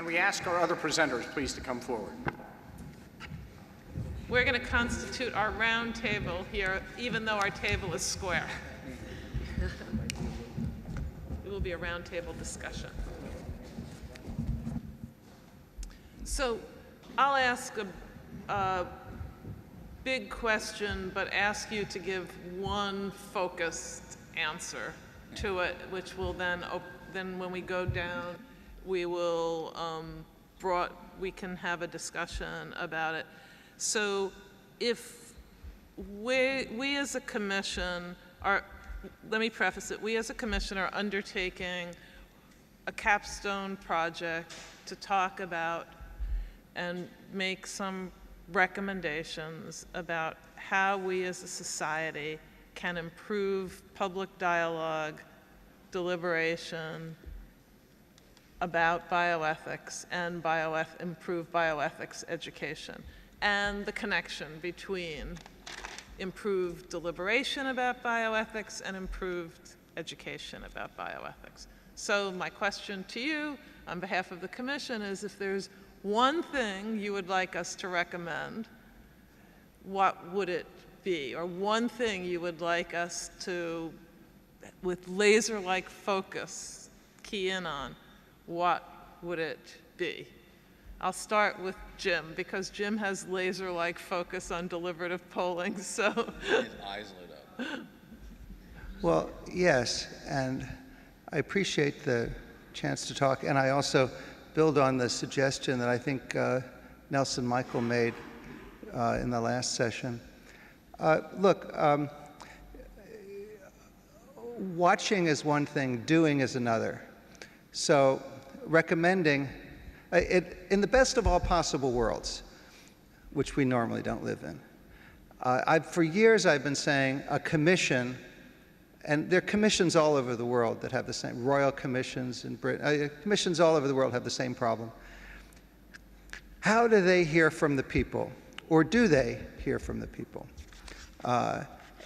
And we ask our other presenters, please, to come forward. We're going to constitute our round table here, even though our table is square. It will be a round table discussion. So I'll ask a big question, but ask you to give one focused answer to it, which will then when we go down, we will we can have a discussion about it. So if we as a commission are, let me preface it, we as a commission are undertaking a capstone project to talk about and make some recommendations about how we as a society can improve public dialogue, deliberation about bioethics and improve bioethics education, and the connection between improved deliberation about bioethics and improved education about bioethics. So my question to you on behalf of the commission is, if there's one thing you would like us to recommend, what would it be? Or one thing you would like us to, with laser-like focus, key in on, what would it be? I'll start with Jim, because Jim has laser-like focus on deliberative polling, so. His eyes lit up. Well, yes, and I appreciate the chance to talk, and I also build on the suggestion that I think Nelson Michael made in the last session. Look, watching is one thing, doing is another. So recommending, in the best of all possible worlds, which we normally don't live in, for years I've been saying a commission, and there are commissions all over the world that have the same, royal commissions in Britain, commissions all over the world have the same problem. How do they hear from the people? Or do they hear from the people?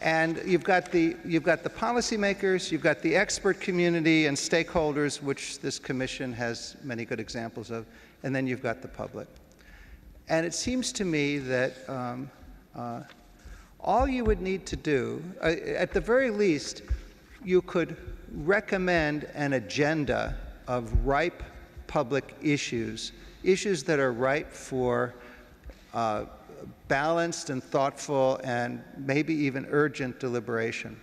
And you've got the policymakers, you've got the expert community and stakeholders, which this commission has many good examples of, and then you've got the public. And it seems to me that all you would need to do, at the very least, you could recommend an agenda of ripe public issues, issues that are ripe for balanced and thoughtful and maybe even urgent deliberation.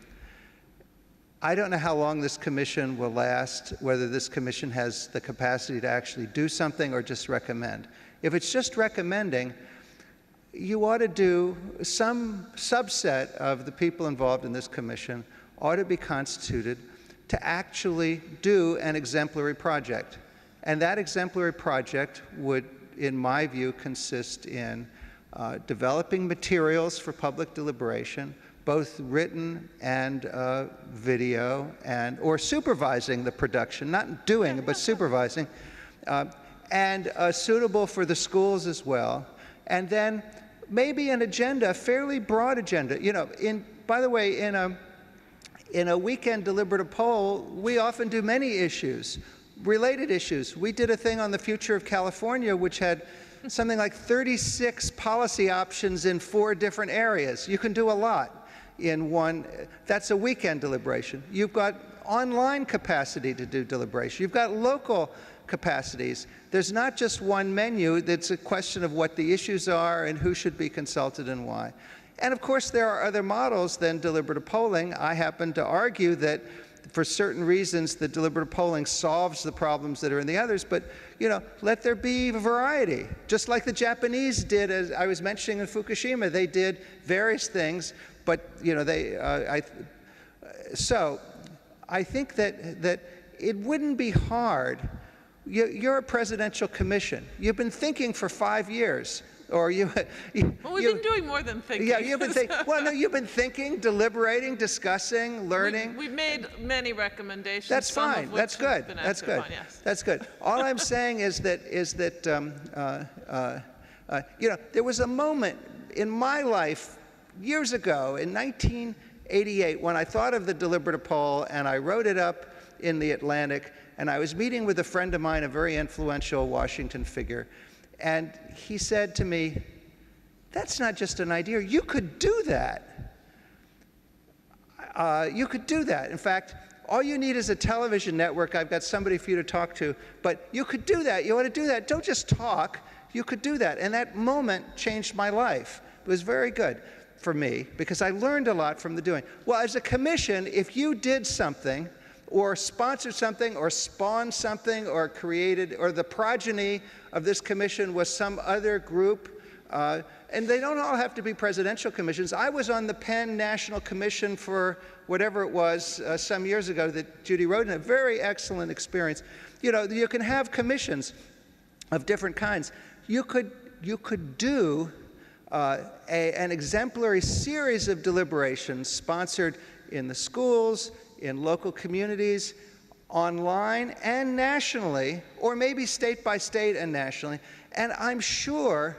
I don't know how long this commission will last, whether this commission has the capacity to actually do something or just recommend. If it's just recommending, you ought to do, some subset of the people involved in this commission ought to be constituted to actually do an exemplary project. And that exemplary project would, in my view, consist in developing materials for public deliberation, both written and video, or supervising the production, not doing it, but supervising, and suitable for the schools as well. And then maybe an agenda, a fairly broad agenda. You know, by the way, in a weekend deliberative poll, we often do many issues, related issues. We did a thing on the future of California, which had something like 36 policy options in 4 different areas. You can do a lot in one. That's a weekend deliberation. You've got online capacity to do deliberation. You've got local capacities. There's not just one menu. That's a question of what the issues are and who should be consulted and why. And of course, there are other models than deliberative polling. I happen to argue that for certain reasons, the deliberative polling solves the problems that are in the others, but you know, let there be variety. Just like the Japanese did, as I was mentioning in Fukushima, they did various things, but you know, so I think that it wouldn't be hard. You're a presidential commission. You've been thinking for 5 years. Or well, we've been doing more than thinking. Yeah, you've been thinking. Well, no, you've been thinking, deliberating, discussing, learning. We've made many recommendations. That's fine. That's good. That's good. On, yes. That's good. All I'm saying is that you know, there was a moment in my life years ago, in 1988, when I thought of the deliberative poll and I wrote it up in the Atlantic, and I was meeting with a friend of mine, a very influential Washington figure, and he said to me, "That's not just an idea, you could do that. You could do that. In fact, all you need is a television network. I've got somebody for you to talk to, but you could do that. You ought to do that. Don't just talk. You could do that." And that moment changed my life. It was very good for me because I learned a lot from the doing. Well, as a commission, if you did something or sponsored something or spawned something or created, or the progeny of this commission was some other group, and they don't all have to be presidential commissions. I was on the Penn National Commission for whatever it was some years ago that Judy wrote in, a very excellent experience. You know, you can have commissions of different kinds. You could do an exemplary series of deliberations sponsored in the schools, in local communities, online and nationally, or maybe state by state and nationally. And I'm sure,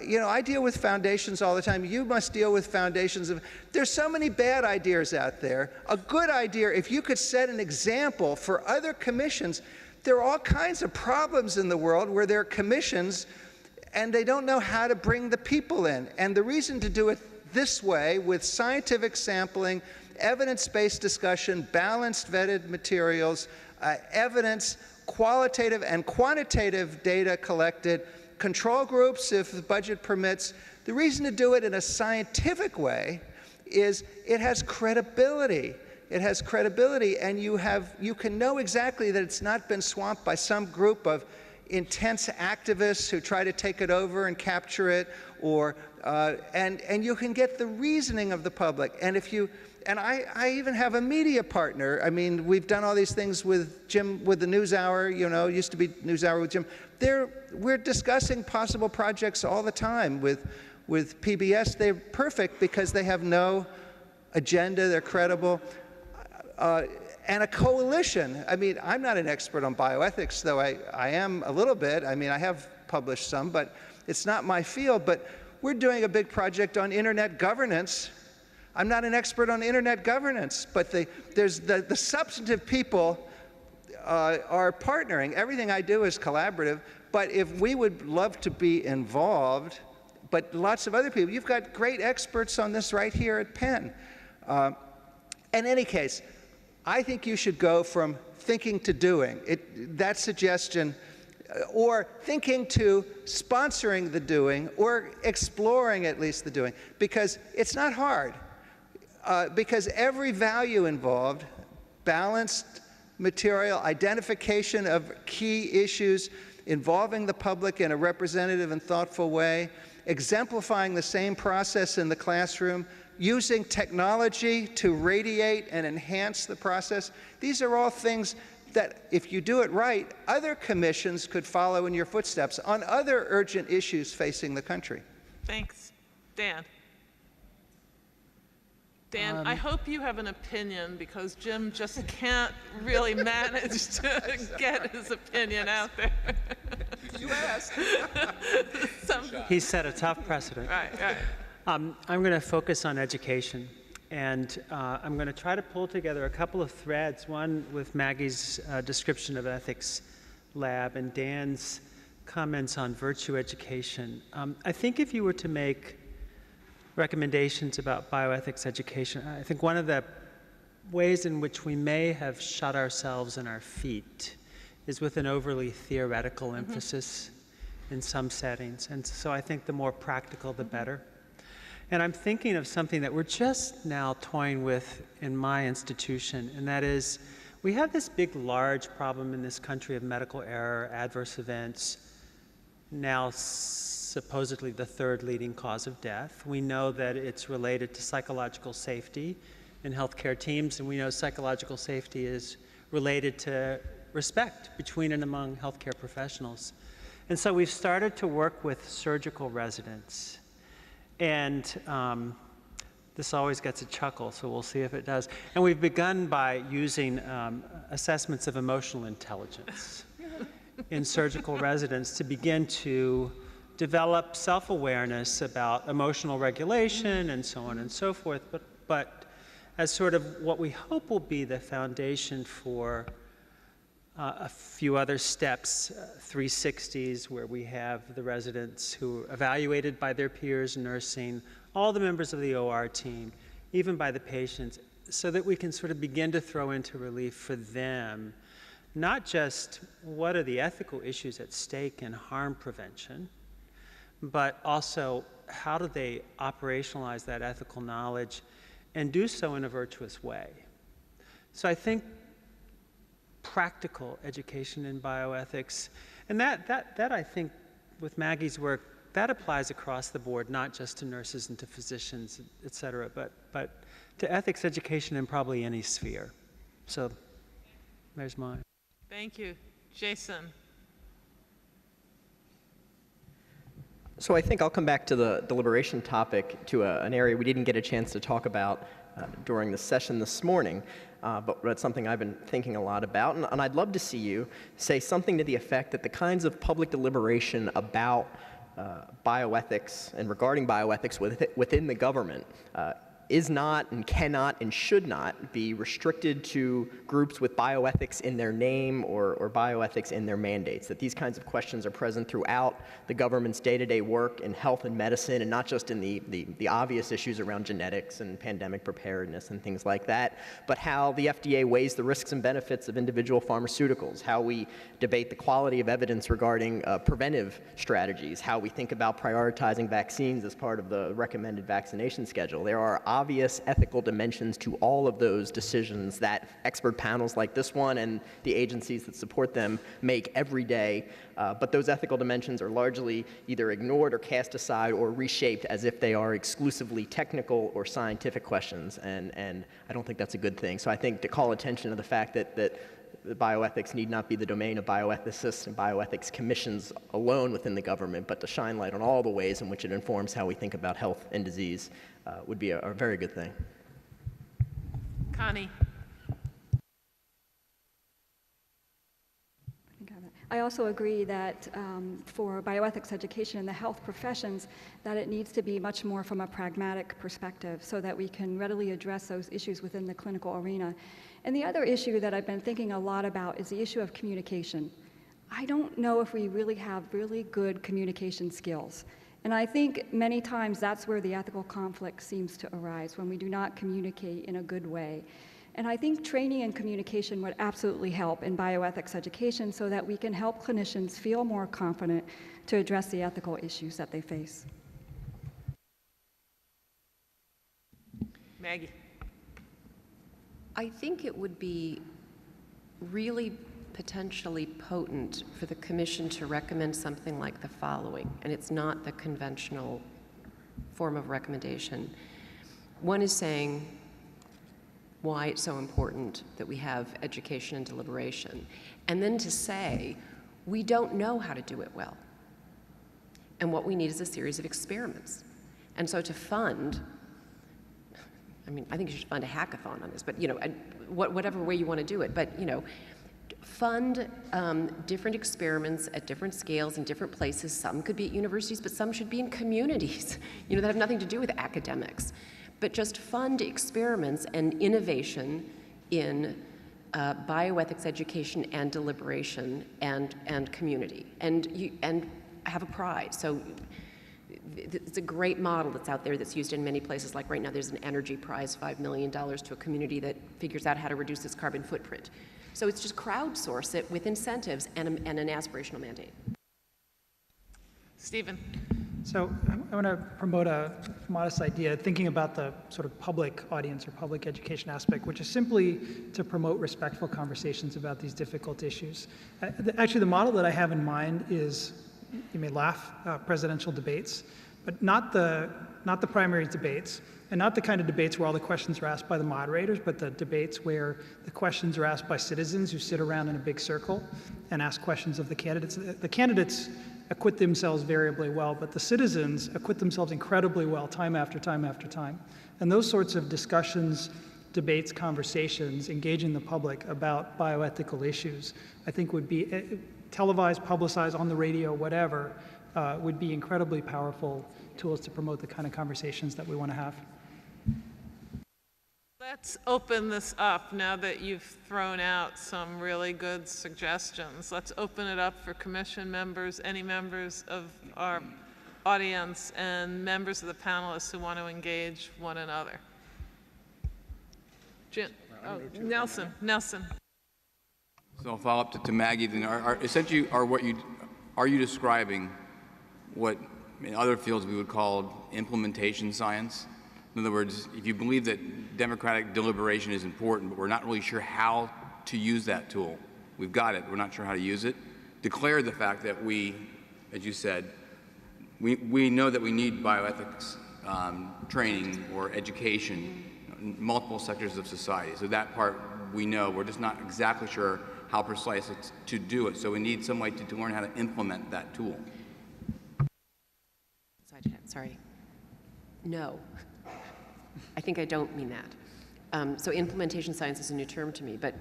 you know, I deal with foundations all the time. You must deal with foundations. There's so many bad ideas out there. A good idea, if you could set an example for other commissions, there are all kinds of problems in the world where there are commissions and they don't know how to bring the people in. And the reason to do it this way, with scientific sampling, evidence-based discussion, balanced vetted materials, evidence, qualitative and quantitative data collected, control groups if the budget permits. The reason to do it in a scientific way is it has credibility. It has credibility, and you can know exactly that it's not been swamped by some group of intense activists who try to take it over and capture it, or and you can get the reasoning of the public. And if you I even have a media partner. I mean, we've done all these things with Jim, with the NewsHour, you know, used to be NewsHour with Jim. We're discussing possible projects all the time with PBS. They're perfect because they have no agenda, they're credible. And a coalition. I mean, I'm not an expert on bioethics, though I am a little bit. I mean, I have published some, but it's not my field. But we're doing a big project on internet governance. I'm not an expert on internet governance, but the substantive people are partnering. Everything I do is collaborative, but if we would love to be involved, but lots of other people, you've got great experts on this right here at Penn. In any case, I think you should go from thinking to doing. That suggestion, or thinking to sponsoring the doing, or exploring at least the doing, because it's not hard. Because every value involved, balanced material, identification of key issues, involving the public in a representative and thoughtful way, exemplifying the same process in the classroom, using technology to radiate and enhance the process. These are all things that, if you do it right, other commissions could follow in your footsteps on other urgent issues facing the country. Thanks. Dan. Dan, I hope you have an opinion, because Jim just can't really manage to get his opinion out there. You asked. He set a tough precedent. Right. I'm going to focus on education, and I'm going to try to pull together a couple of threads, one with Maggie's description of ethics lab and Dan's comments on virtue education. I think if you were to make recommendations about bioethics education, I think one of the ways in which we may have shot ourselves in our feet is with an overly theoretical emphasis in some settings. And so I think the more practical, the better. And I'm thinking of something that we're just now toying with in my institution, and that is, we have this big, large problem in this country of medical error, adverse events, now supposedly the third leading cause of death. We know that it's related to psychological safety in healthcare teams, and we know psychological safety is related to respect between and among healthcare professionals. And so we've started to work with surgical residents. And this always gets a chuckle, so we'll see if it does. And we've begun by using assessments of emotional intelligence in surgical residents to begin to develop self-awareness about emotional regulation and so on and so forth, but as sort of what we hope will be the foundation for a few other steps, 360s, where we have the residents who are evaluated by their peers in nursing, all the members of the OR team, even by the patients, so that we can sort of begin to throw into relief for them, not just what are the ethical issues at stake in harm prevention, but also how do they operationalize that ethical knowledge and do so in a virtuous way. So I think practical education in bioethics, and that I think with Maggie's work, that applies across the board, not just to nurses and to physicians, et cetera, but to ethics education in probably any sphere. So there's mine. Thank you. Jason. So I think I'll come back to the deliberation topic, to an area we didn't get a chance to talk about during the session this morning, but it's something I've been thinking a lot about, and I'd love to see you say something to the effect that the kinds of public deliberation about bioethics and regarding bioethics within the government is not and cannot and should not be restricted to groups with bioethics in their name or bioethics in their mandates, that these kinds of questions are present throughout the government's day-to-day work in health and medicine, and not just in the obvious issues around genetics and pandemic preparedness and things like that, but how the FDA weighs the risks and benefits of individual pharmaceuticals, how we debate the quality of evidence regarding preventive strategies, how we think about prioritizing vaccines as part of the recommended vaccination schedule. There are obvious ethical dimensions to all of those decisions that expert panels like this one and the agencies that support them make every day, but those ethical dimensions are largely either ignored or cast aside or reshaped as if they are exclusively technical or scientific questions, and I don't think that's a good thing. So I think to call attention to the fact that bioethics need not be the domain of bioethicists and bioethics commissions alone within the government, but to shine light on all the ways in which it informs how we think about health and disease would be a very good thing. Connie. I also agree that for bioethics education in the health professions, that it needs to be much more from a pragmatic perspective so that we can readily address those issues within the clinical arena. And the other issue that I've been thinking a lot about is the issue of communication. I don't know if we really have really good communication skills. And I think many times that's where the ethical conflict seems to arise, when we do not communicate in a good way. And I think training and communication would absolutely help in bioethics education so that we can help clinicians feel more confident to address the ethical issues that they face. Maggie. I think it would be really potentially potent for the commission to recommend something like the following, and it's not the conventional form of recommendation. One is saying why it's so important that we have education and deliberation, and then to say we don't know how to do it well, and what we need is a series of experiments. And so to fund, I mean, I think you should fund a hackathon on this, but whatever way you want to do it, but fund different experiments at different scales in different places. Some could be at universities, but some should be in communities, that have nothing to do with academics. But just fund experiments and innovation in bioethics education and deliberation and community, and have a prize. So it's a great model that's out there that's used in many places. Like right now, there's an energy prize, $5 million to a community that figures out how to reduce its carbon footprint. So it's just crowdsource it with incentives and an aspirational mandate. Stephen. So I want to promote a modest idea, thinking about the sort of public audience or public education aspect, which is simply to promote respectful conversations about these difficult issues. Actually, the model that I have in mind is, you may laugh, presidential debates, but not the primary debates, and not the kind of debates where all the questions are asked by the moderators, but the debates where the questions are asked by citizens who sit around in a big circle and ask questions of the candidates. The candidates acquit themselves variably well, but the citizens acquit themselves incredibly well time after time after time. And those sorts of discussions, debates, conversations, engaging the public about bioethical issues, I think would be televised, publicized, on the radio, whatever, would be incredibly powerful tools to promote the kind of conversations that we want to have. Let's open this up now that you've thrown out some really good suggestions. Let's open it up for commission members, any members of our audience, and members of the panelists who want to engage one another. Nelson. So I'll follow up to Maggie. Then, essentially, are you describing what in other fields we would call implementation science? In other words, if you believe that democratic deliberation is important, but we're not really sure how to use that tool, we've got it, we're not sure how to use it, declare the fact that we, as you said, we know that we need bioethics training or education in multiple sectors of society. So that part we know. We're just not exactly sure how precise it's to do it. So we need some way to learn how to implement that tool. Sorry. No. I think I don't mean that. So implementation science is a new term to me, but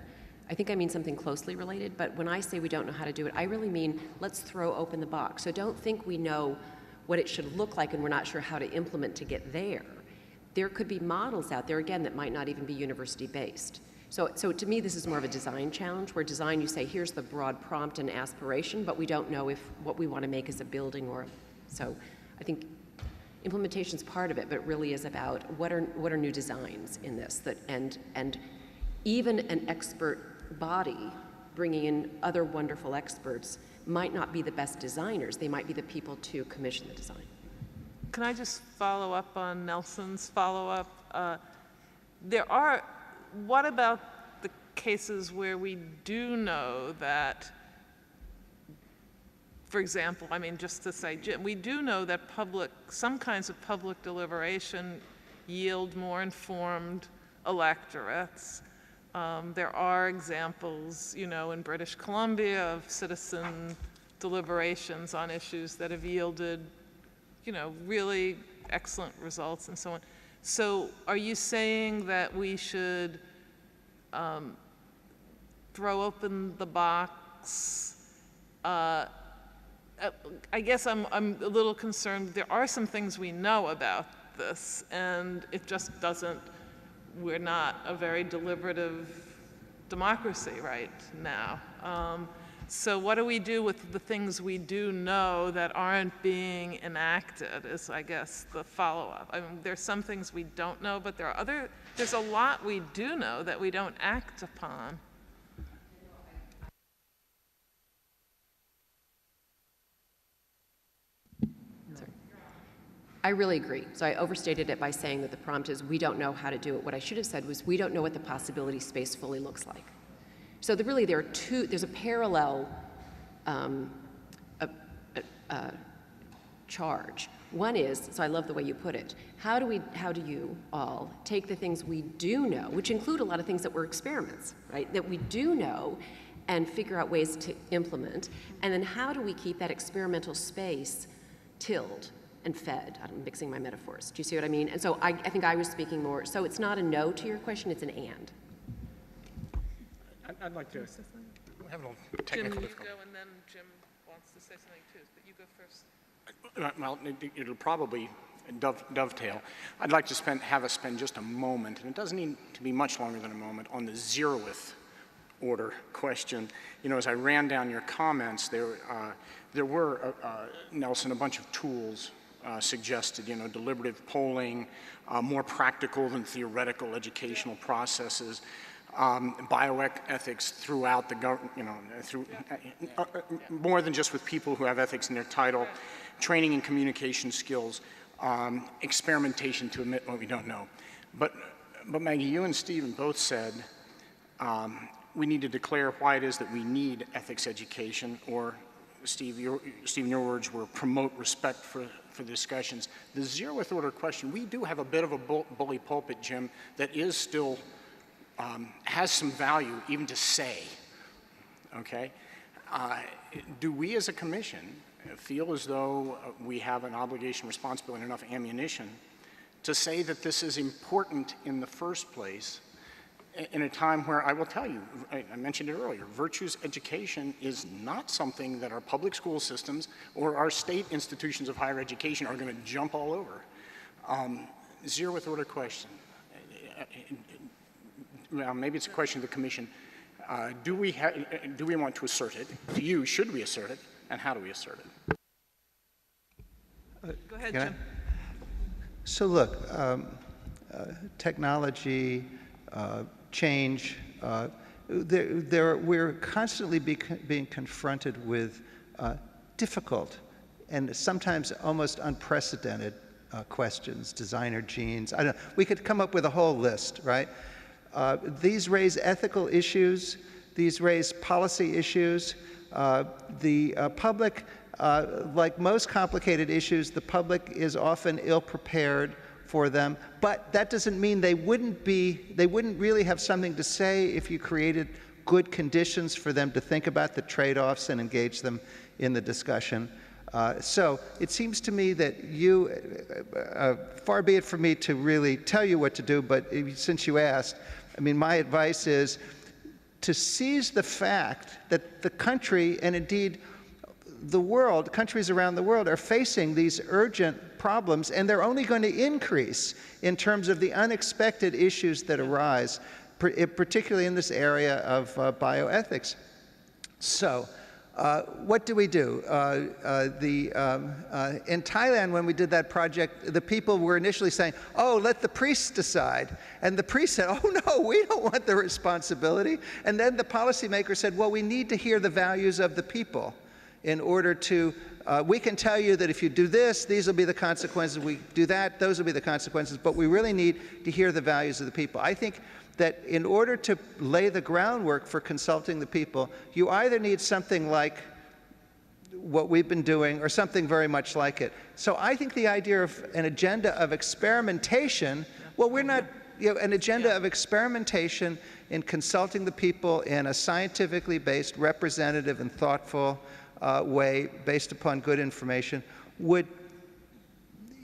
I think I mean something closely related. But when I say we don't know how to do it, I really mean let's throw open the box. So don't think we know what it should look like and we're not sure how to implement to get there. There could be models out there, again, that might not even be university-based. So to me, this is more of a design challenge, where design, you say, here's the broad prompt and aspiration, but we don't know if what we want to make is a building or, so I think implementation's part of it, but it really is about what are new designs in this, and even an expert body bringing in other wonderful experts might not be the best designers. They might be the people to commission the design. Can I just follow up on Nelson's follow-up? What about the cases where we do know that, for example, I mean, just to say, we do know that some kinds of public deliberation yield more informed electorates. There are examples, in British Columbia of citizen deliberations on issues that have yielded, really excellent results and so on. So are you saying that we should throw open the box? I guess I'm a little concerned. There are some things we know about this, and it just we're not a very deliberative democracy right now. So what do we do with the things we do know that aren't being enacted is, I guess, the follow-up. I mean, there's some things we don't know, but there's a lot we do know that we don't act upon. I really agree. So I overstated it by saying that the prompt is we don't know how to do it. What I should have said was we don't know what the possibility space fully looks like. So there's a parallel charge. One is, so I love the way you put it, how do you all take the things we do know, which include a lot of things that were experiments, right, that we do know, and figure out ways to implement, and then how do we keep that experimental space tilled and fed? I'm mixing my metaphors. Do you see what I mean? And so I think I was speaking more, so it's not a no to your question, it's an and. I'd like to have a little Jim, technical you difficulty. go, and then Jim wants to say something too, but you go first. Well, it'll probably dovetail. I'd like to have us spend just a moment, and it doesn't need to be much longer than a moment, on the zeroth order question. As I ran down your comments, there were, Nelson, a bunch of tools suggested, deliberative polling, more practical than theoretical educational processes, bioethics throughout the government, more than just with people who have ethics in their title, training and communication skills, experimentation to admit what we don't know. But Maggie, you and Stephen both said we need to declare why it is that we need ethics education, or Stephen, your words were promote respect for discussions. The zeroth order question, we do have a bit of a bully pulpit, Jim, that is still has some value even to say, okay? Do we as a commission feel as though we have an obligation, responsibility, and enough ammunition to say that this is important in the first place in a time where I will tell you, I mentioned it earlier, virtues education is not something that our public school systems or our state institutions of higher education are going to jump all over. Zeroth order question. well, maybe it's a question to the commission. Do we want to assert it? Should we assert it? And how do we assert it? Go ahead, Can I? Jim. So look, technology, change, we're constantly being confronted with difficult and sometimes almost unprecedented questions, designer genes. We could come up with a whole list, right? These raise ethical issues. These raise policy issues. The public, like most complicated issues, the public is often ill-prepared for them. But that doesn't mean they wouldn't really have something to say if you created good conditions for them to think about the trade-offs and engage them in the discussion. So it seems to me that far be it from me to really tell you what to do, but since you asked, I mean, my advice is to seize the fact that the country, and indeed the world, countries around the world, are facing these urgent problems, and they're only going to increase in terms of the unexpected issues that arise, particularly in this area of bioethics. So, what do we do? In Thailand, when we did that project, the people were initially saying, oh, let the priests decide. And the priests said, oh, no, we don't want the responsibility. And then the policymaker said, well, we need to hear the values of the people in order to, we can tell you that if you do this, these will be the consequences. We do that, those will be the consequences. But we really need to hear the values of the people. I think that in order to lay the groundwork for consulting the people, you either need something like what we've been doing or something very much like it. So I think the idea of an agenda of experimentation, well, we're not, an agenda of experimentation in consulting the people in a scientifically based, representative and thoughtful way based upon good information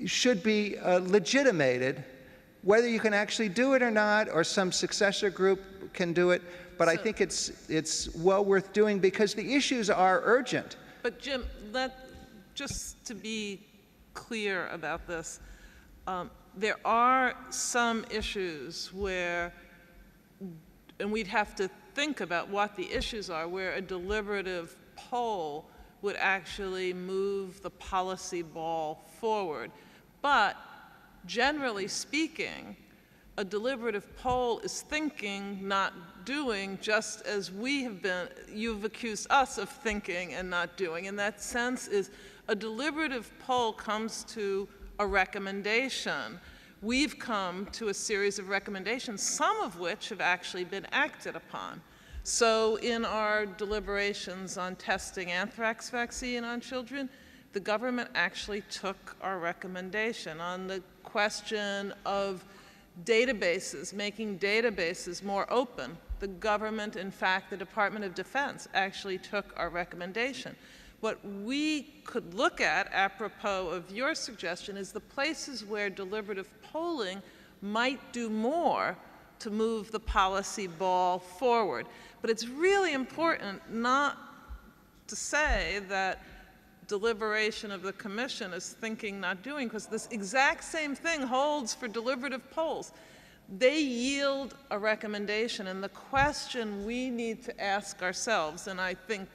should be legitimated, whether you can actually do it or not, or some successor group can do it. But I think it's well worth doing because the issues are urgent. But Jim, just to be clear about this, there are some issues where, and we'd have to think about what the issues are, where a deliberative poll would actually move the policy ball forward. But generally speaking, a deliberative poll is thinking, not doing, just as you've accused us of thinking and not doing. In that sense is a deliberative poll comes to a recommendation. We've come to a series of recommendations, some of which have actually been acted upon. So in our deliberations on testing anthrax vaccine on children, the government actually took our recommendation. On the question of databases, making databases more open, the government, in fact, the Department of Defense actually took our recommendation. What we could look at, apropos of your suggestion, is the places where deliberative polling might do more to move the policy ball forward. But it's really important not to say that deliberation of the commission is thinking, not doing, because this exact same thing holds for deliberative polls. They yield a recommendation, and the question we need to ask ourselves, and I think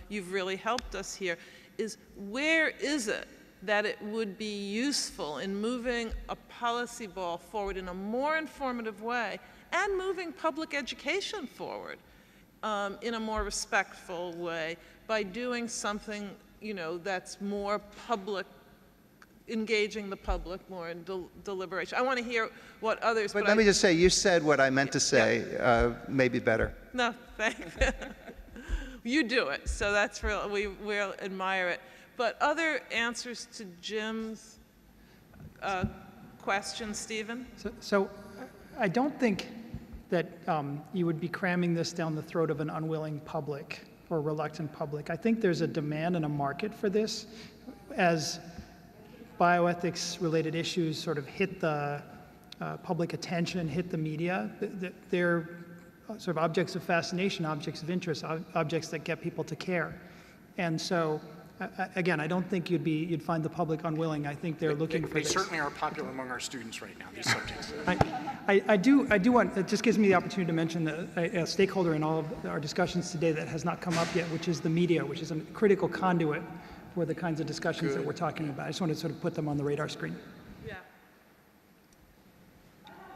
you've really helped us here, is where is it that it would be useful in moving a policy ball forward in a more informative way and moving public education forward in a more respectful way by doing something, that's more public, engaging the public more in deliberation. I want to hear what others. But let me just say, you said what I meant to say, maybe better. No, thanks. You do it, so that's real. We'll admire it. But other answers to Jim's question, Stephen? So I don't think that you would be cramming this down the throat of an unwilling public or reluctant public. I think there's a demand and a market for this. As bioethics-related issues sort of hit the public attention, hit the media, they're sort of objects of fascination, objects of interest, objects that get people to care. And so again, I don't think you'd find the public unwilling. I think they're looking for They this. certainly are popular among our students right now, these subjects. I do want, it just gives me the opportunity to mention a stakeholder in all of our discussions today that has not come up yet, which is the media, which is a critical conduit for the kinds of discussions that we're talking about. I just want to sort of put them on the radar screen. Yeah.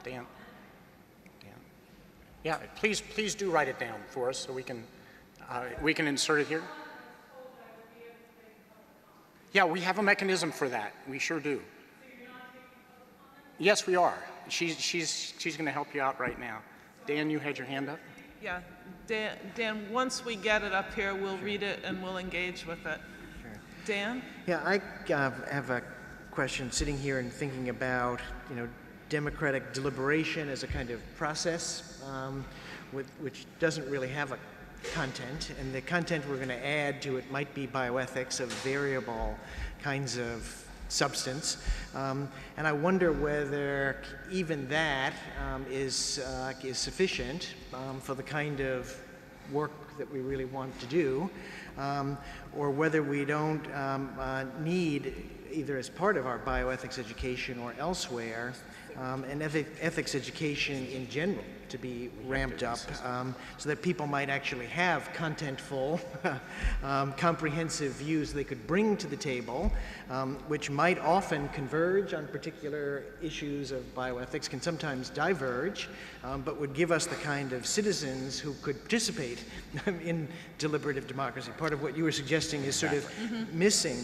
Dan? Yeah, please do write it down for us so we can insert it here. Yeah, we have a mechanism for that. We sure do. Yes, we are. She's going to help you out right now. Dan, you had your hand up? Yeah, Dan, once we get it up here, we'll read it and we'll engage with it. Sure. Dan? Yeah, I have a question sitting here and thinking about, democratic deliberation as a kind of process, which doesn't really have a content, and the content we're going to add to it might be bioethics of variable kinds of substance. And I wonder whether even that is sufficient for the kind of work that we really want to do, or whether we don't need, either as part of our bioethics education or elsewhere, and ethics education in general to be ramped up, so that people might actually have contentful, comprehensive views they could bring to the table, which might often converge on particular issues of bioethics, can sometimes diverge, but would give us the kind of citizens who could participate in deliberative democracy. Part of what you were suggesting is sort of missing,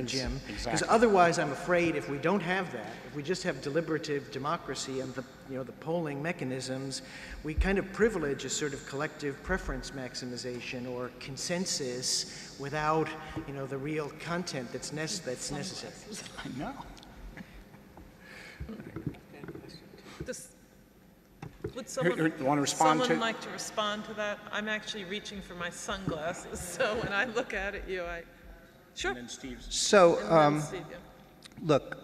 Jim, because otherwise I'm afraid if we don't have that, if we just have deliberative democracy and the polling mechanisms, we kind of privilege a sort of collective preference maximization or consensus without, the real content that's necessary. I know. Would someone, You want to respond someone to? like to respond to that? I'm actually reaching for my sunglasses, so when I look at you, sure. And then Steve's. So, And then Steve, yeah. look,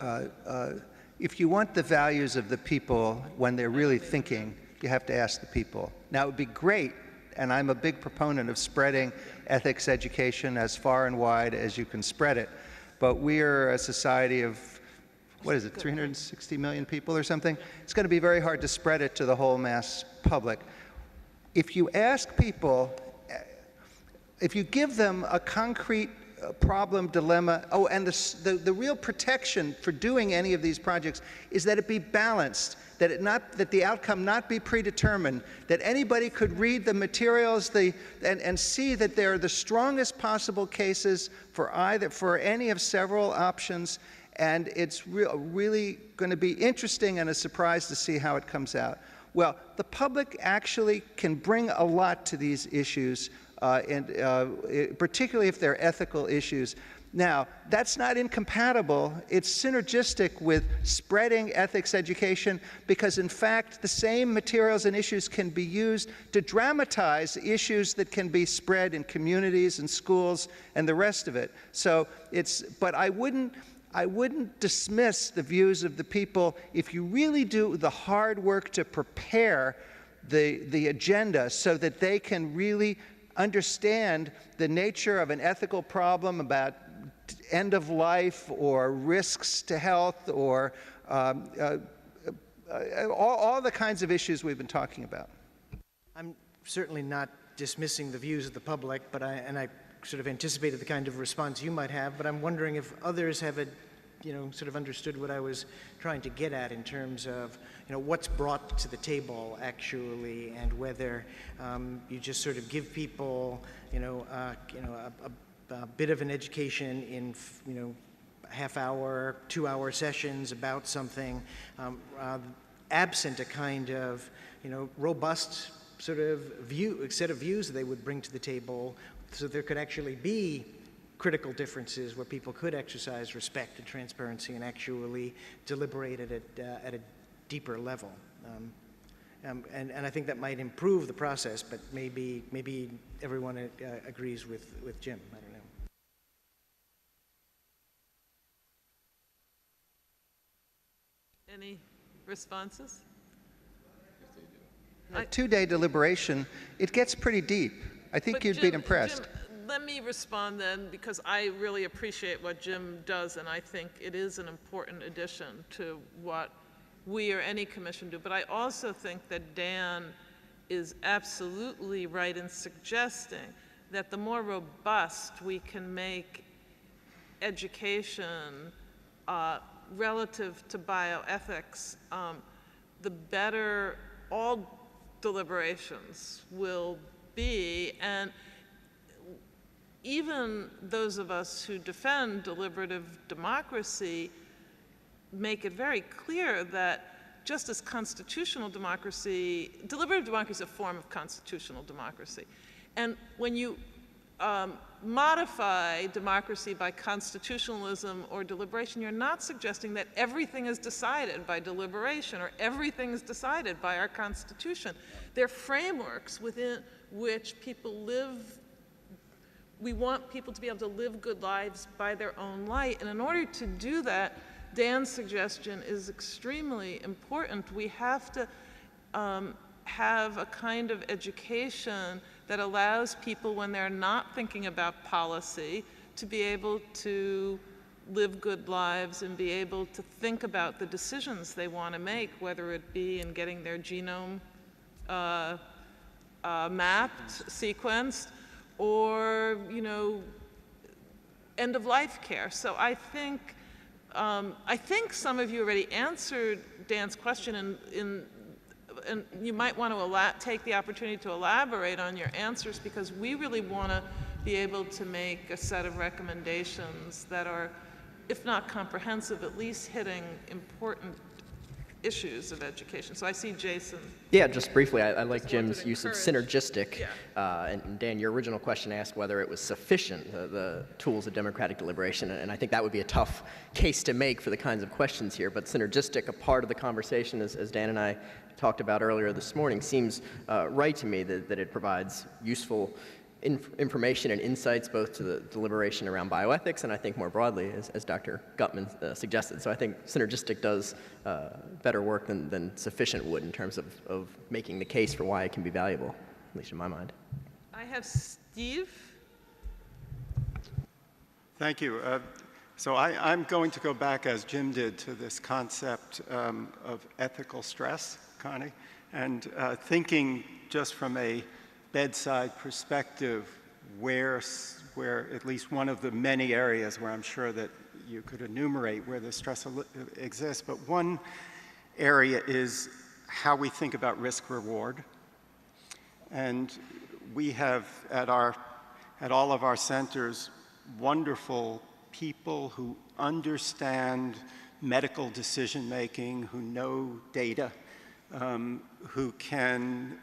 if you want the values of the people when they're really thinking, you have to ask the people. Now, it would be great, and I'm a big proponent of spreading ethics education as far and wide as you can spread it, but we are a society of, 360 million people or something? It's going to be very hard to spread it to the whole mass public. If you ask people, if you give them a concrete problem, dilemma, and the real protection for doing any of these projects is that it be balanced, that the outcome not be predetermined, that anybody could read the materials and see that they're the strongest possible cases for any of several options, and it's really going to be interesting and a surprise to see how it comes out. Well, the public actually can bring a lot to these issues, particularly if they're ethical issues. Now, that's not incompatible. It's synergistic with spreading ethics education because, in fact, the same materials and issues can be used to dramatize issues that can be spread in communities and schools and the rest of it. So but I wouldn't dismiss the views of the people if you really do the hard work to prepare the agenda so that they can really understand the nature of an ethical problem about end of life or risks to health or all the kinds of issues we've been talking about. I'm certainly not dismissing the views of the public, but I sort of anticipated the kind of response you might have, but I'm wondering if others have sort of understood what I was trying to get at in terms of, what's brought to the table actually, and whether you just sort of give people, a bit of an education in, half-hour, 2-hour sessions about something, absent a kind of, robust sort of set of views that they would bring to the table, so there could actually be critical differences where people could exercise respect and transparency and actually deliberate at a deeper level. And I think that might improve the process, but maybe everyone agrees with Jim. I don't know. Any responses? A 2-day deliberation, it gets pretty deep. I think you'd be impressed. Jim, let me respond then, because I really appreciate what Jim does, and I think it is an important addition to what we or any commission do. But I also think that Dan is absolutely right in suggesting that the more robust we can make education relative to bioethics, the better all deliberations will be. And even those of us who defend deliberative democracy make it very clear that just as constitutional democracy, deliberative democracy is a form of constitutional democracy. And when you modify democracy by constitutionalism or deliberation, you're not suggesting that everything is decided by deliberation or everything is decided by our Constitution. They're frameworks within which people live. We want people to be able to live good lives by their own light. And in order to do that, Dan's suggestion is extremely important. We have to have a kind of education that allows people, when they're not thinking about policy, to be able to live good lives and be able to think about the decisions they want to make, whether it be in getting their genome mapped, sequenced, or, you know, end-of-life care. So I think some of you already answered Dan's question, and you might want to take the opportunity to elaborate on your answers, because we really want to be able to make a set of recommendations that are, if not comprehensive, at least hitting important issues of education. So I see Jason. Yeah, just briefly, I like Jim's use of synergistic. Yeah. And Dan, your original question asked whether it was sufficient, the tools of democratic deliberation, and I think that would be a tough case to make for the kinds of questions here. But synergistic, a part of the conversation, as Dan and I talked about earlier this morning, seems right to me, that it provides useful information and insights both to the deliberation around bioethics and I think more broadly, as Dr. Gutman suggested. So I think synergistic does better work than sufficient would in terms of making the case for why it can be valuable, at least in my mind. I have Steve. Thank you. So I'm going to go back, as Jim did, to this concept of ethical stress, Connie, and thinking just from a bedside perspective where at least one of the many areas where I'm sure that you could enumerate where the stress exists, but one area is how we think about risk-reward. And we have at all of our centers wonderful people who understand medical decision-making, who know data, who can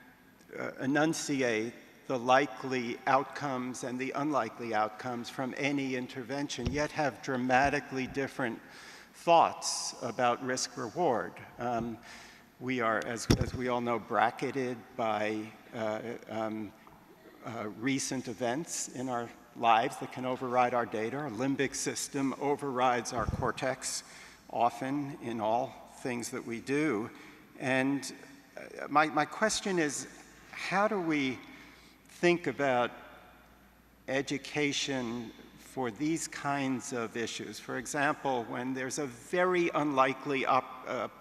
enunciate the likely outcomes and the unlikely outcomes from any intervention, yet have dramatically different thoughts about risk-reward. We are, as we all know, bracketed by recent events in our lives that can override our data. Our limbic system overrides our cortex often in all things that we do. And my question is, how do we think about education for these kinds of issues? For example, when there's a very unlikely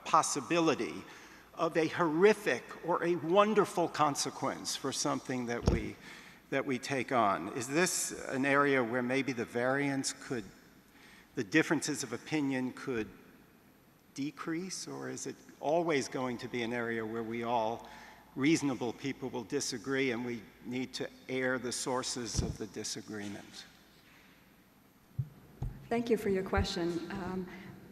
possibility of a horrific or a wonderful consequence for something that we take on. Is this an area where maybe the differences of opinion could decrease, or is it always going to be an area where we all reasonable people will disagree and we need to air the sources of the disagreement? Thank you for your question.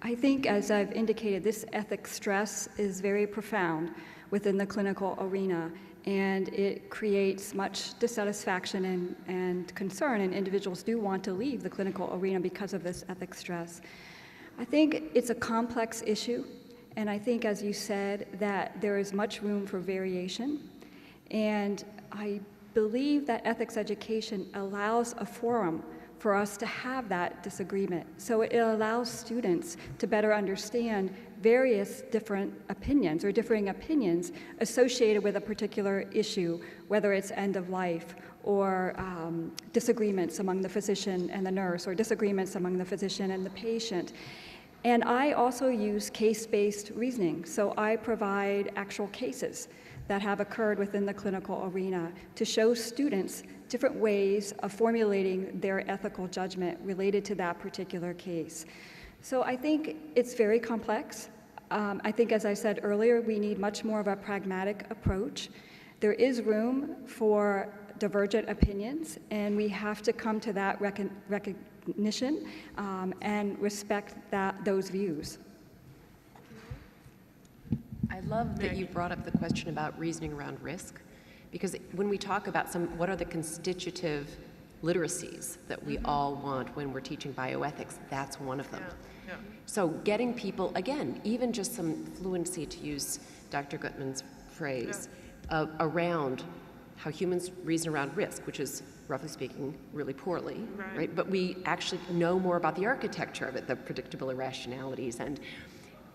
I think, as I've indicated, this ethics stress is very profound within the clinical arena, and it creates much dissatisfaction and concern, and individuals do want to leave the clinical arena because of this ethics stress. I think it's a complex issue. And I think, as you said, that there is much room for variation. And I believe that ethics education allows a forum for us to have that disagreement. So it allows students to better understand various different opinions or differing opinions associated with a particular issue, whether it's end of life or disagreements among the physician and the nurse, or disagreements among the physician and the patient. And I also use case-based reasoning. So I provide actual cases that have occurred within the clinical arena to show students different ways of formulating their ethical judgment related to that particular case. So I think it's very complex. I think, as I said earlier, we need much more of a pragmatic approach. There is room for divergent opinions, and we have to come to that recognition and respect those views. I love that you brought up the question about reasoning around risk, because when we talk about what are the constitutive literacies that we all want when we're teaching bioethics, that's one of them. Yeah. So getting people, again, even just some fluency, to use Dr. Gutman's phrase, around how humans reason around risk, which is, roughly speaking, really poorly, right? But we actually know more about the architecture of it, the predictable irrationalities, and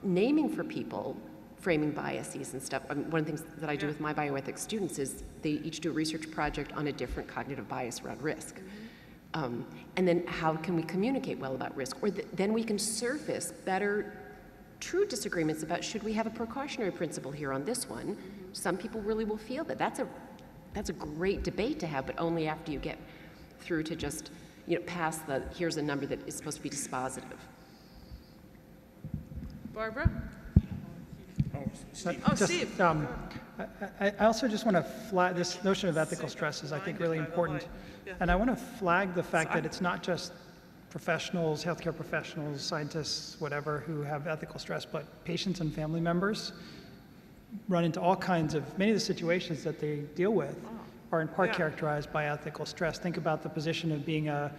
naming for people framing biases and stuff. I mean, one of the things that I do with my bioethics students is they each do a research project on a different cognitive bias around risk. And then how can we communicate well about risk? Or then we can surface better, true disagreements about, should we have a precautionary principle here on this one? Some people really will feel that. That's a great debate to have, but only after you get through to just, past the, here's a number that is supposed to be dispositive. Barbara? Steve. I also just want to flag this notion of ethical stress is, I think, really important. And I want to flag the fact that it's not just professionals, healthcare professionals, scientists, whatever, who have ethical stress, but patients and family members run into all kinds of, many of the situations that they deal with are in part characterized by ethical stress. Think about the position of being a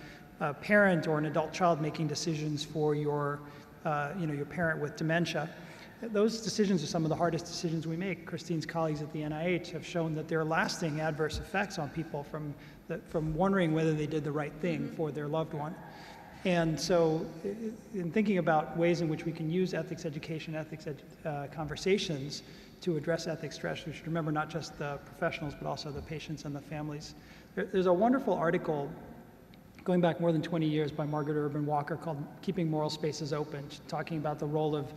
parent or an adult child making decisions for your parent with dementia. Those decisions are some of the hardest decisions we make. Christine's colleagues at the NIH have shown that there are lasting adverse effects on people from wondering whether they did the right thing for their loved one. And so in thinking about ways in which we can use ethics education, conversations to address ethics stress, we should remember not just the professionals, but also the patients and the families. There's a wonderful article going back more than 20 years by Margaret Urban Walker called Keeping Moral Spaces Open, talking about the role of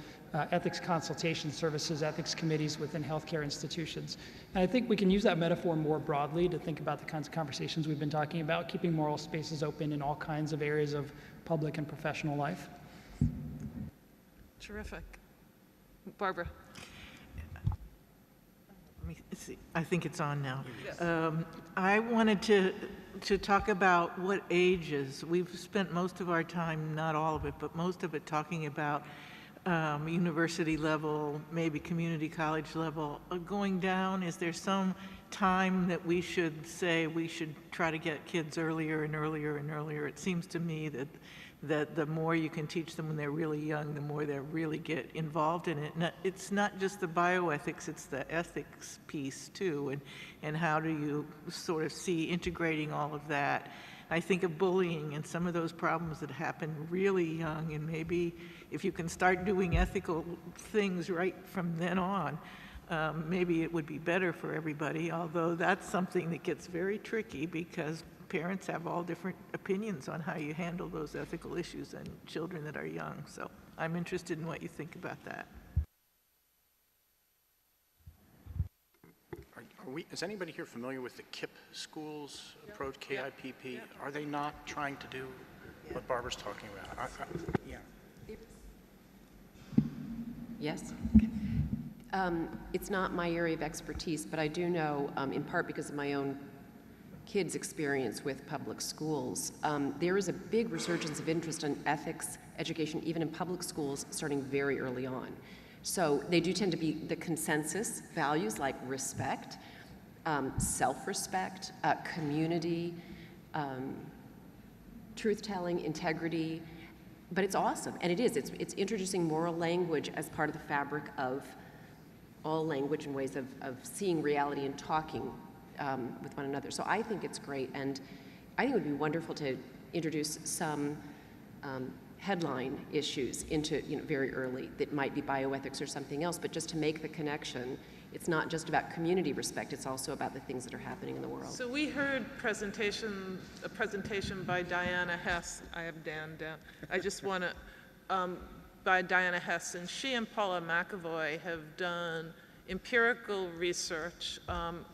ethics consultation services, ethics committees within healthcare institutions. And I think we can use that metaphor more broadly to think about the kinds of conversations we've been talking about, keeping moral spaces open in all kinds of areas of public and professional life. Terrific. Barbara? Let me see. I think it's on now. Yes. I wanted to talk about what ages. We've spent most of our time, not all of it, but most of it talking about university level, maybe community college level. Going down, is there some time that we should say we should try to get kids earlier and earlier and earlier? It seems to me that the more you can teach them when they're really young, the more they really get involved in it. And it's not just the bioethics, it's the ethics piece too, and how do you sort of see integrating all of that. I think of bullying and some of those problems that happen really young, and maybe if you can start doing ethical things right from then on, maybe it would be better for everybody, although that's something that gets very tricky because parents have all different opinions on how you handle those ethical issues and children that are young. So I'm interested in what you think about that. Is anybody here familiar with the KIPP schools approach, KIPP? Are they not trying to do what Barbara's talking about? Yes? It's not my area of expertise, but I do know, in part because of my own kids' experience with public schools, there is a big resurgence of interest in ethics education, even in public schools, starting very early on. So they do tend to be the consensus values like respect, self-respect, community, truth-telling, integrity, but it's awesome, and it is. It's introducing moral language as part of the fabric of all language and ways of seeing reality and talking with one another. So I think it's great, and I think it would be wonderful to introduce some headline issues into very early that might be bioethics or something else, but just to make the connection it's not just about community respect, it's also about the things that are happening in the world. So we heard a presentation by Diana Hess. I have Dan down. I just want to, by Diana Hess, and she and Paula McAvoy have done empirical research,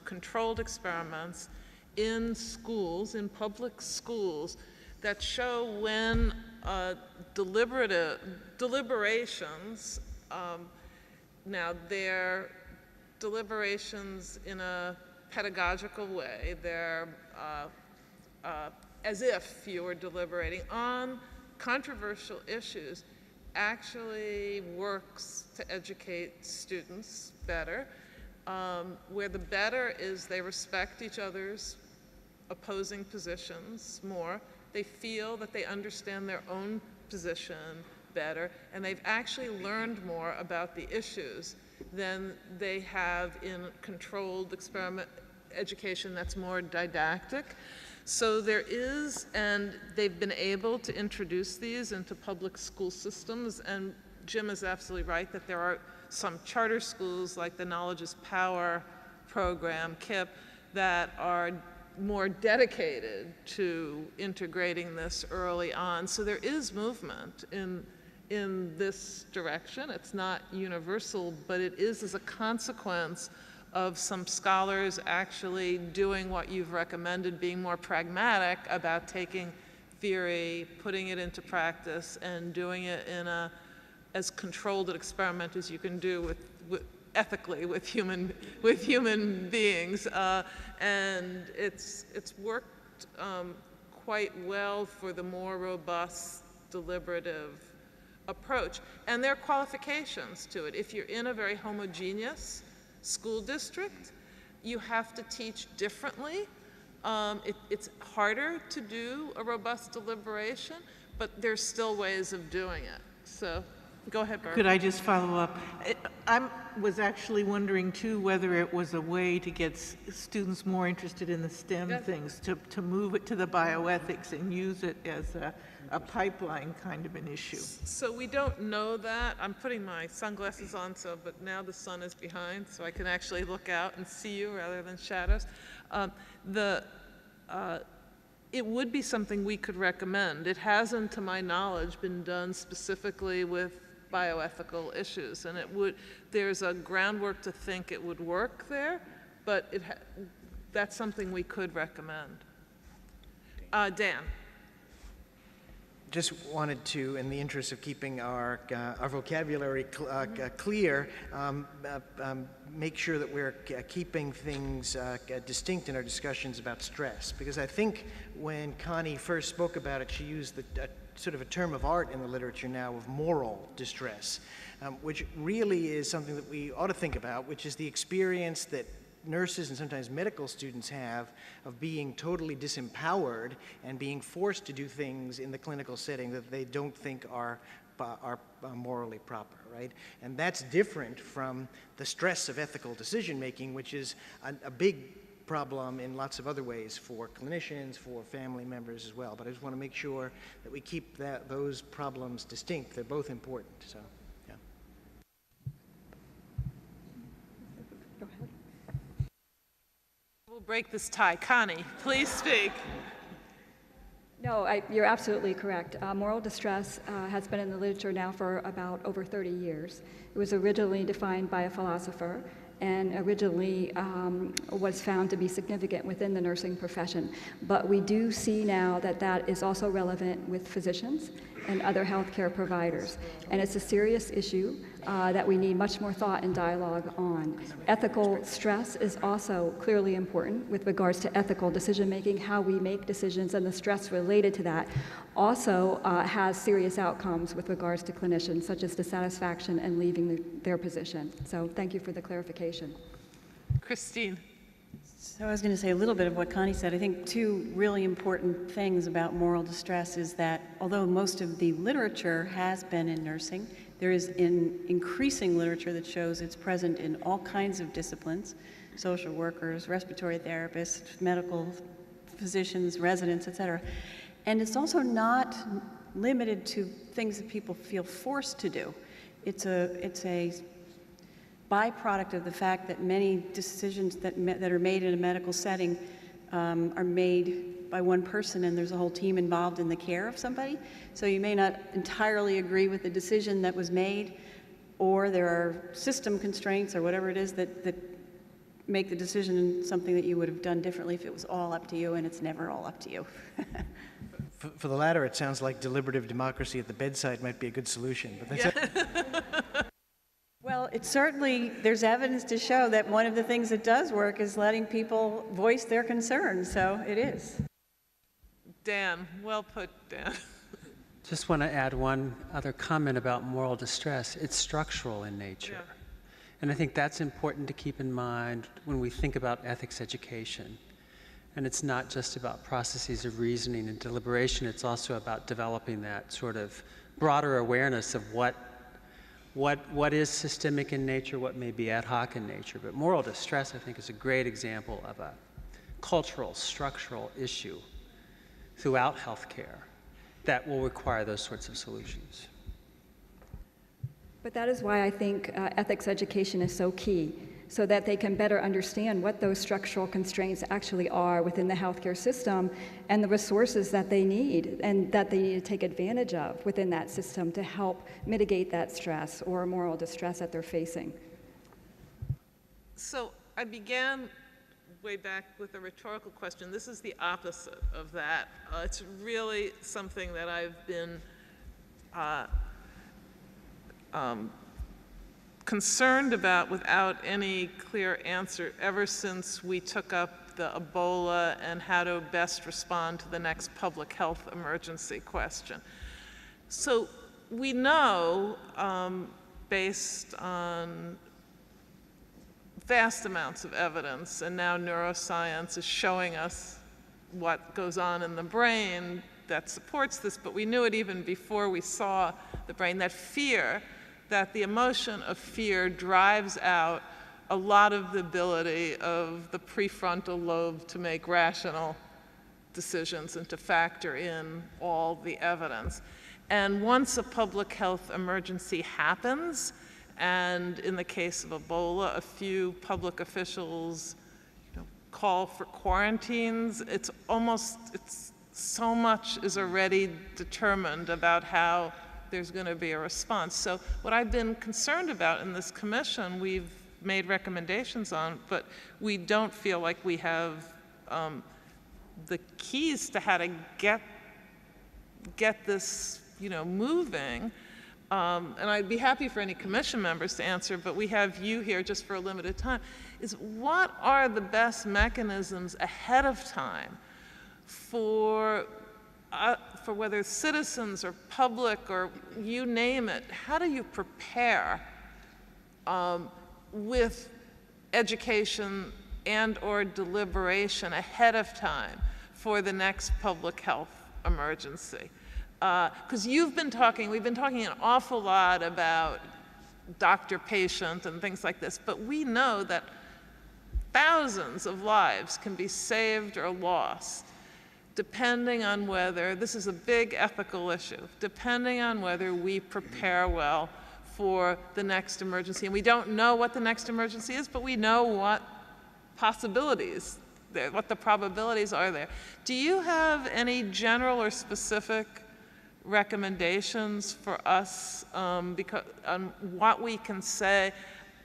controlled experiments in schools, in public schools, that show when deliberations, now they're deliberations in a pedagogical way, they're as if you were deliberating on controversial issues, actually works to educate students better, where the better is they respect each other's opposing positions more, they feel that they understand their own position better, and they've actually learned more about the issues than they have in controlled experiment education that's more didactic. So there is, and they've been able to introduce these into public school systems, and Jim is absolutely right that there are some charter schools like the Knowledge is Power program, KIPP, that are more dedicated to integrating this early on. So there is movement in this direction. It's not universal, but it is as a consequence of some scholars actually doing what you've recommended, being more pragmatic about taking theory, putting it into practice, and doing it in as controlled an experiment as you can do ethically with human beings, and it's worked quite well for the more robust deliberative approach. And there are qualifications to it. If you're in a very homogeneous school district, you have to teach differently. It's harder to do a robust deliberation, but there's still ways of doing it. So go ahead, Barbara. Could I just follow up? I was actually wondering too whether it was a way to get students more interested in the STEM things, to move it to the bioethics and use it as a pipeline kind of an issue. So we don't know that. I'm putting my sunglasses on, but now the sun is behind, so I can actually look out and see you rather than shadows. It would be something we could recommend. It hasn't, to my knowledge, been done specifically with bioethical issues, and there's a groundwork to think it would work there, but that's something we could recommend. Dan. Just wanted to, in the interest of keeping our vocabulary clear, make sure that we're keeping things distinct in our discussions about stress. Because I think when Connie first spoke about it, she used sort of a term of art in the literature now of moral distress, which really is something that we ought to think about, which is the experience that nurses and sometimes medical students have of being totally disempowered and being forced to do things in the clinical setting that they don't think are morally proper, right? And that's different from the stress of ethical decision making, which is a big problem in lots of other ways for clinicians, for family members as well. But I just want to make sure that we keep those problems distinct. They're both important. So, yeah. Go ahead. We'll break this tie. Connie, please speak. No, you're absolutely correct. Moral distress has been in the literature now for about over 30 years. It was originally defined by a philosopher and originally was found to be significant within the nursing profession. But we do see now that that is also relevant with physicians and other healthcare providers. And it's a serious issue that we need much more thought and dialogue on. Ethical stress is also clearly important with regards to ethical decision-making, how we make decisions, and the stress related to that also has serious outcomes with regards to clinicians, such as dissatisfaction and leaving their position. So thank you for the clarification. Christine. So I was going to say a little bit of what Connie said. I think two really important things about moral distress is that although most of the literature has been in nursing, there is increasing literature that shows it's present in all kinds of disciplines, social workers, respiratory therapists, medical physicians, residents, et cetera. And it's also not limited to things that people feel forced to do. It's a byproduct of the fact that many decisions that are made in a medical setting are made by one person, and there's a whole team involved in the care of somebody. So you may not entirely agree with the decision that was made, or there are system constraints or whatever it is that make the decision something that you would have done differently if it was all up to you, and it's never all up to you. For the latter, it sounds like deliberative democracy at the bedside might be a good solution. But that's Well, it certainly, there's evidence to show that one of the things that does work is letting people voice their concerns, so it is. Dan, well put, Dan. Just want to add one other comment about moral distress. It's structural in nature. Yeah. And I think that's important to keep in mind when we think about ethics education. And it's not just about processes of reasoning and deliberation, it's also about developing that sort of broader awareness of what is systemic in nature, what may be ad hoc in nature. But moral distress, I think, is a great example of a cultural, structural issue throughout healthcare that will require those sorts of solutions. But that is why I think ethics education is so key, so that they can better understand what those structural constraints actually are within the healthcare system and the resources that they need and that they need to take advantage of within that system to help mitigate that stress or moral distress that they're facing. So I began way back with a rhetorical question. This is the opposite of that. It's really something that I've been concerned about without any clear answer ever since we took up the Ebola and how to best respond to the next public health emergency question. So we know, based on vast amounts of evidence, and now neuroscience is showing us what goes on in the brain that supports this, but we knew it even before we saw the brain, that fear, that the emotion of fear drives out a lot of the ability of the prefrontal lobe to make rational decisions and to factor in all the evidence. And once a public health emergency happens, and in the case of Ebola, a few public officials call for quarantines, it's so much is already determined about how there's going to be a response. So what I've been concerned about in this commission, we've made recommendations on, but we don't feel like we have the keys to how to get this, moving. And I'd be happy for any commission members to answer, but we have you here just for a limited time, is what are the best mechanisms ahead of time for whether citizens or public or you name it, how do you prepare with education and or deliberation ahead of time for the next public health emergency? Because we've been talking an awful lot about doctor-patient and things like this, but we know that thousands of lives can be saved or lost depending on whether, this is a big ethical issue, depending on whether we prepare well for the next emergency. And we don't know what the next emergency is, but we know what possibilities, what the probabilities are there. Do you have any general or specific recommendations for us on what we can say?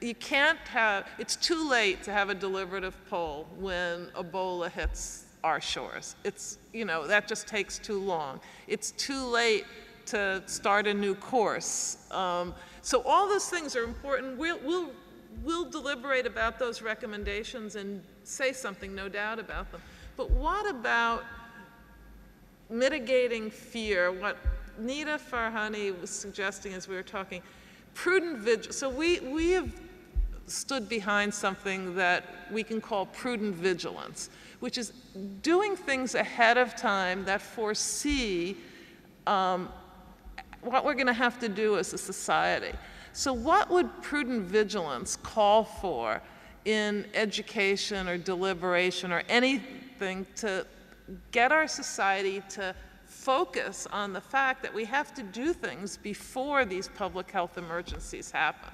You can't have, it's too late to have a deliberative poll when Ebola hits our shores. It's, that just takes too long. It's too late to start a new course. So all those things are important. We'll deliberate about those recommendations and say something, no doubt about them. But what about mitigating fear? What Nita Farhani was suggesting as we were talking, prudent vigilance. So we have stood behind something that we can call prudent vigilance, which is doing things ahead of time that foresee what we're going to have to do as a society. So what would prudent vigilance call for in education or deliberation or anything to get our society to focus on the fact that we have to do things before these public health emergencies happen?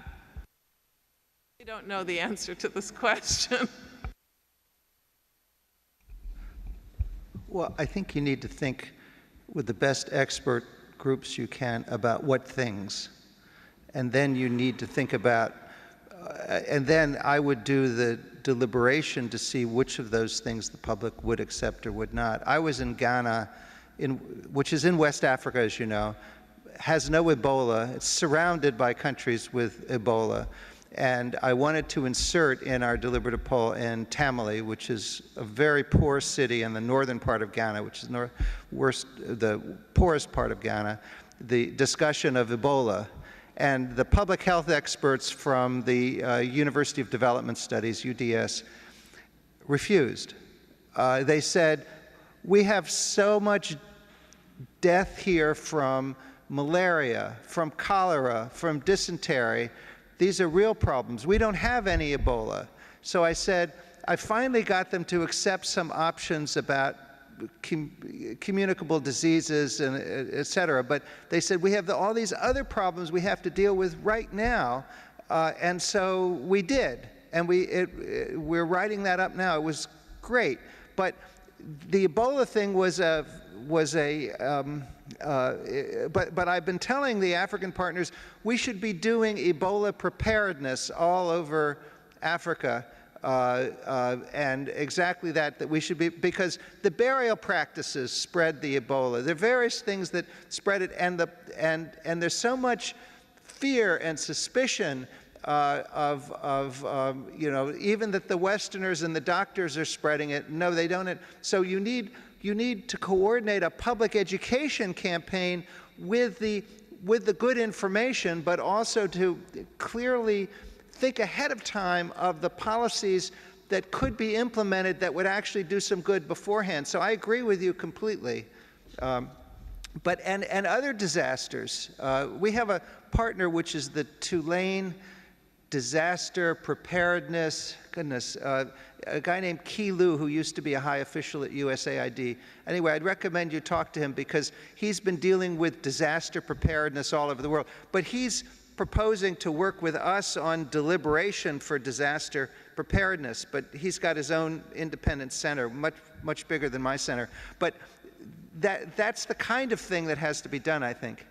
I don't know the answer to this question. Well, I think you need to think with the best expert groups you can about what things. And then you need to think about, and then I would do the deliberation to see which of those things the public would accept or would not. I was in Ghana, which is in West Africa, as you know, has no Ebola. It's surrounded by countries with Ebola. And I wanted to insert in our deliberative poll in Tamale, which is a very poor city in the northern part of Ghana, which is the poorest part of Ghana, the discussion of Ebola. And the public health experts from the University of Development Studies, UDS, refused. They said, we have so much death here from malaria, from cholera, from dysentery. These are real problems. We don't have any Ebola. So I said, I finally got them to accept some options about communicable diseases and et cetera, but they said, we have all these other problems we have to deal with right now, and so we did, and we're writing that up now. It was great, but the Ebola thing but I've been telling the African partners we should be doing Ebola preparedness all over Africa, and exactly that we should be, because the burial practices spread the Ebola. There are various things that spread it, and there's so much fear and suspicion you know, even that the Westerners and the doctors are spreading it. No, they don't. So you need to coordinate a public education campaign with the good information, but also to clearly think ahead of time of the policies that could be implemented that would actually do some good beforehand. So I agree with you completely. But other disasters, we have a partner which is the Tulane Disaster Preparedness, a guy named Ki Lu, who used to be a high official at USAID. Anyway, I'd recommend you talk to him because he's been dealing with disaster preparedness all over the world. But he's proposing to work with us on deliberation for disaster preparedness, but he's got his own independent center, much bigger than my center. But that's the kind of thing that has to be done, I think.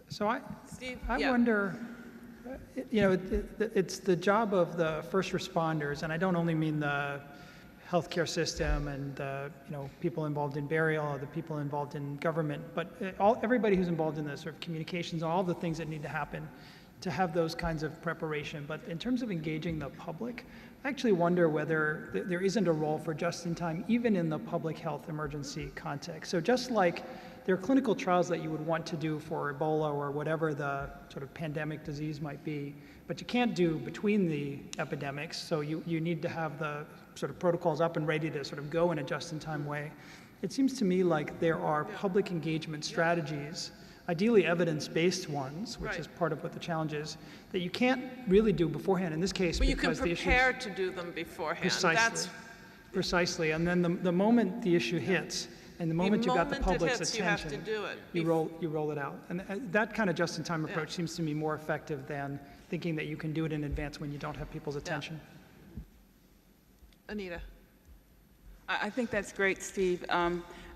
So I yeah. wonder, you know, it's the job of the first responders, and I don't only mean the healthcare system and you know, people involved in burial or the people involved in government, but everybody who's involved in the sort of communications, all the things that need to happen to have those kinds of preparation. But in terms of engaging the public, I actually wonder whether there isn't a role for just-in-time, even in the public health emergency context. So just like there are clinical trials that you would want to do for Ebola or whatever the sort of pandemic disease might be, but you can't do between the epidemics, so you need to have the sort of protocols up and ready to sort of go in a just-in-time way. It seems to me like there are public engagement strategies, ideally evidence-based ones, which is part of what the challenge is, that you can't really do beforehand in this case. But you can prepare to do them beforehand. Precisely. And then the moment the issue hits, and the moment you got the public's attention, you have to do it. You roll it out. And that kind of just-in-time approach seems to me more effective than thinking that you can do it in advance when you don't have people's attention. Anita. I think that's great, Steve.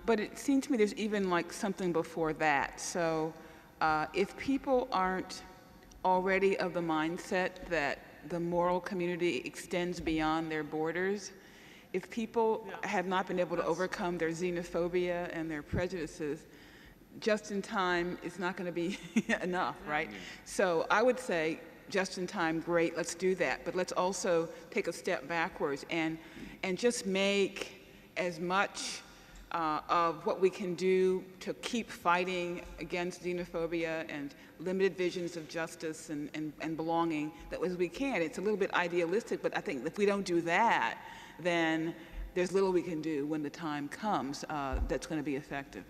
But it seems to me there's even like something before that. So if people aren't already of the mindset that the moral community extends beyond their borders, if people have not been able to overcome their xenophobia and their prejudices, just in time is not going to be enough, right? So I would say just in time, great, let's do that. But let's also take a step backwards and just make as much of what we can do to keep fighting against xenophobia and limited visions of justice and belonging that as we can. It's a little bit idealistic, but I think if we don't do that, then there's little we can do when the time comes that's going to be effective.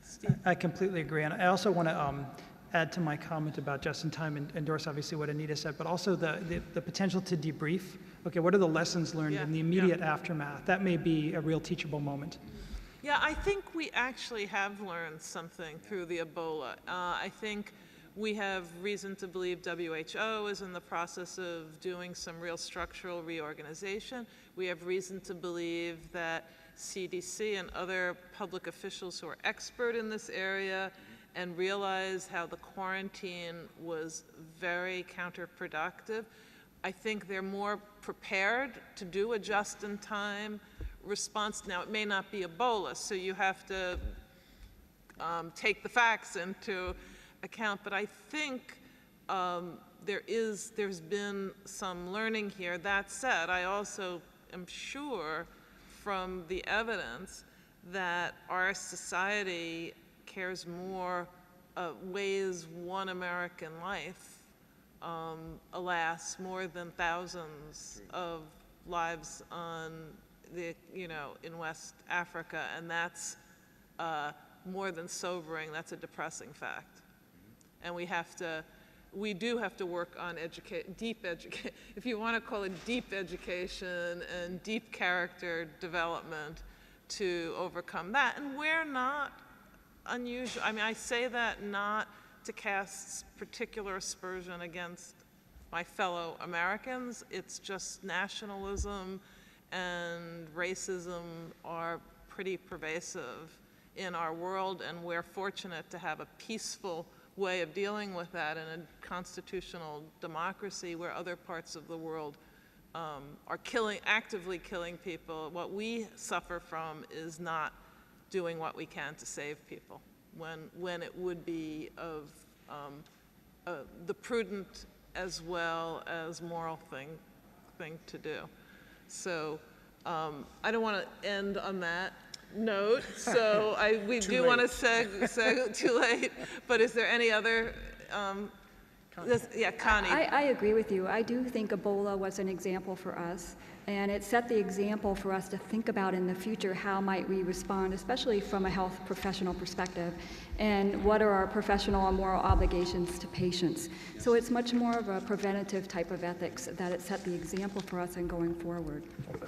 Steve? I completely agree. And I also want to add to my comment about just-in-time and endorse obviously what Anita said, but also the potential to debrief. Okay, what are the lessons learned in the immediate aftermath? That may be a real teachable moment. Yeah, I think we actually have learned something through the Ebola. I think We have reason to believe WHO is in the process of doing some real structural reorganization. We have reason to believe that CDC and other public officials who are expert in this area and realize how the quarantine was very counterproductive. I think they're more prepared to do a just-in-time response. Now, it may not be Ebola, so you have to take the facts into account, but I think there's been some learning here. That said, I also am sure from the evidence that our society cares more, weighs one American life, alas, more than thousands of lives on the, in West Africa, and that's more than sobering. That's a depressing fact, and we do have to work on deep education, if you want to call it deep education and deep character development to overcome that. And we're not unusual. I mean, I say that not to cast particular aspersion against my fellow Americans. It's just nationalism and racism are pretty pervasive in our world, and we're fortunate to have a peaceful way of dealing with that in a constitutional democracy where other parts of the world are actively killing people. What we suffer from is not doing what we can to save people when it would be of the prudent as well as moral thing to do. So I don't want to end on that note, so we do want to seg too late, but is there any other, yeah, Connie. I agree with you. I do think Ebola was an example for us, and it set the example for us to think about in the future how might we respond, especially from a health professional perspective, and what are our professional and moral obligations to patients. So it's much more of a preventative type of ethics that it set the example for us in going forward.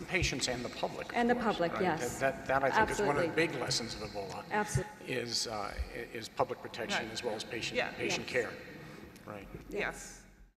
Patients and the public. And the public, right? yes. That I think Absolutely. is one of the big lessons of Ebola. Absolutely. Is public protection Right. as well as patient Yeah. care. Right. Yes.